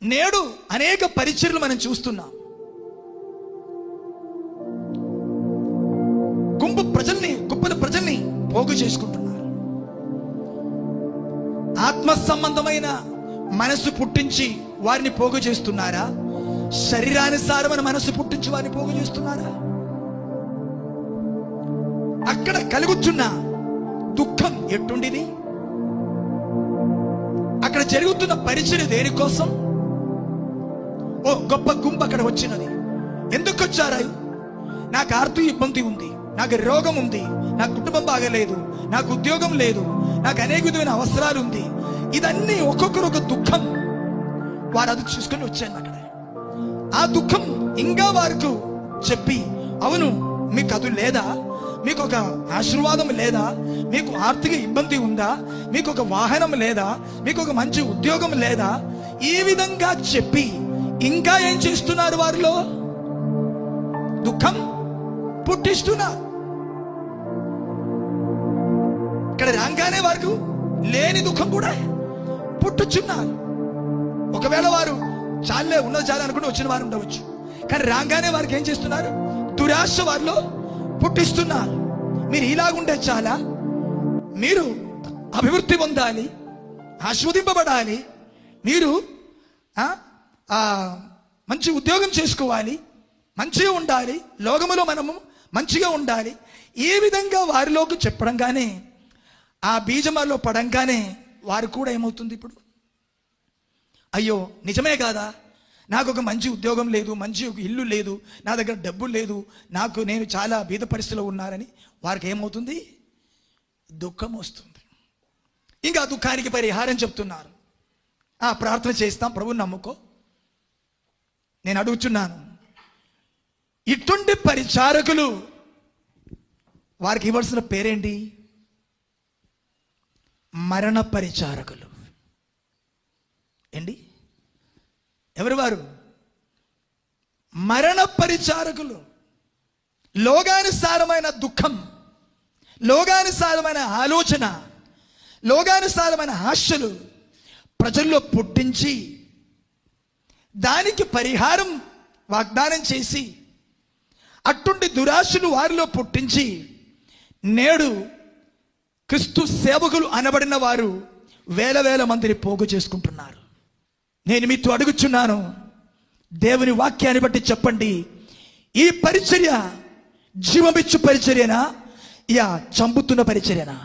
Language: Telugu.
నేడు అనేక పరిచర్యలు మనం చూస్తున్నాం. గొప్పల ప్రజల్ని పోగు చేసుకుంటున్నారు. ఆత్మ సంబంధమైన మనసు పుట్టించి వారిని పోగు చేస్తున్నారా? శరీరానుసారమైన మనసు పుట్టించి వారిని పోగు చేస్తున్నారా? అక్కడ కలుగుతున్న దుఃఖం ఎట్టుండిది? అక్కడ జరుగుతున్న పరిచర్య దేనికోసం? ఓ గొప్ప గుంపు అక్కడ వచ్చినది. ఎందుకు వచ్చారు? నాకు ఆర్థిక ఇబ్బంది ఉంది, నాకు రోగం ఉంది, నాకు కుటుంబం బాగలేదు, నాకు ఉద్యోగం లేదు, నాకు అనేక విధమైన అవసరాలు ఉంది. ఇదన్నీ ఒక్కొక్కరు ఒక దుఃఖం. వారు అది చూసుకొని వచ్చాను. అక్కడ ఆ దుఃఖం ఇంకా వారికి చెప్పి, అవును మీకు అది లేదా, మీకు ఒక ఆశీర్వాదం లేదా, మీకు ఆర్థిక ఇబ్బంది ఉందా, మీకు ఒక వాహనం లేదా, మీకు ఒక మంచి ఉద్యోగం లేదా, ఈ విధంగా చెప్పి ఇంకా ఏం చేస్తున్నారు? వారిలో దుఃఖం పుట్టిస్తున్నారు. ఇక్కడ రాగానే వారికి లేని దుఃఖం కూడా పుట్టుచున్నారు. ఒకవేళ వారు చాలే ఉన్నది చాలా అనుకుంటూ వచ్చిన వారు ఉండవచ్చు, కానీ రాగానే వారికి ఏం చేస్తున్నారు? దురాశ వారిలో పుట్టిస్తున్నారు. మీరు ఇలాగుంటే చాలా, మీరు అభివృద్ధి పొందాలి, ఆస్వాదింపబడాలి, మీరు మంచి ఉద్యోగం చేసుకోవాలి, మంచిగా ఉండాలి, లోకములో మనము మంచిగా ఉండాలి. ఈ విధంగా వారిలోకి చెప్పడంగానే, ఆ బీజమాలో పడంగానే వారు కూడా ఏమవుతుంది? ఇప్పుడు అయ్యో నిజమే కాదా, నాకు ఒక మంచి ఉద్యోగం లేదు, మంచి ఒక ఇల్లు లేదు, నా దగ్గర డబ్బు లేదు, నేను చాలా బీద పరిస్థితిలో ఉన్నారని వారికి ఏమవుతుంది? దుఃఖం వస్తుంది. ఇంకా దుఃఖానికి పరిహారం చెప్తున్నారు. ప్రార్థన చేస్తాం, ప్రభువుని నమ్ముకో. నేను అడుగుచున్నాను, ఇటువంటి పరిచారకులు వారికి ఇవ్వాల్సిన పేరేంటి? మరణ పరిచారకులు. ఏంటి? ఎవరు వారు? మరణ పరిచారకులు. లోకానుసారమైన దుఃఖం, లోకానుసారమైన ఆలోచన, లోకానుసారమైన ఆశలు ప్రజల్లో పుట్టించి దానికి పరిహారం వాగ్దానం చేసి, అట్టుండి దురాశలు వారిలో పుట్టించి నేడు క్రీస్తు సేవకులు అనబడిన వారు వేల వేల మందిని పోగు చేసుకుంటున్నారు. నేను మీతో అడుగుచున్నాను, దేవుని వాక్యాన్ని బట్టి చెప్పండి, ఈ పరిచర్య జీవమిచ్చు పరిచర్యనా, చంపుతున్న పరిచర్యనా?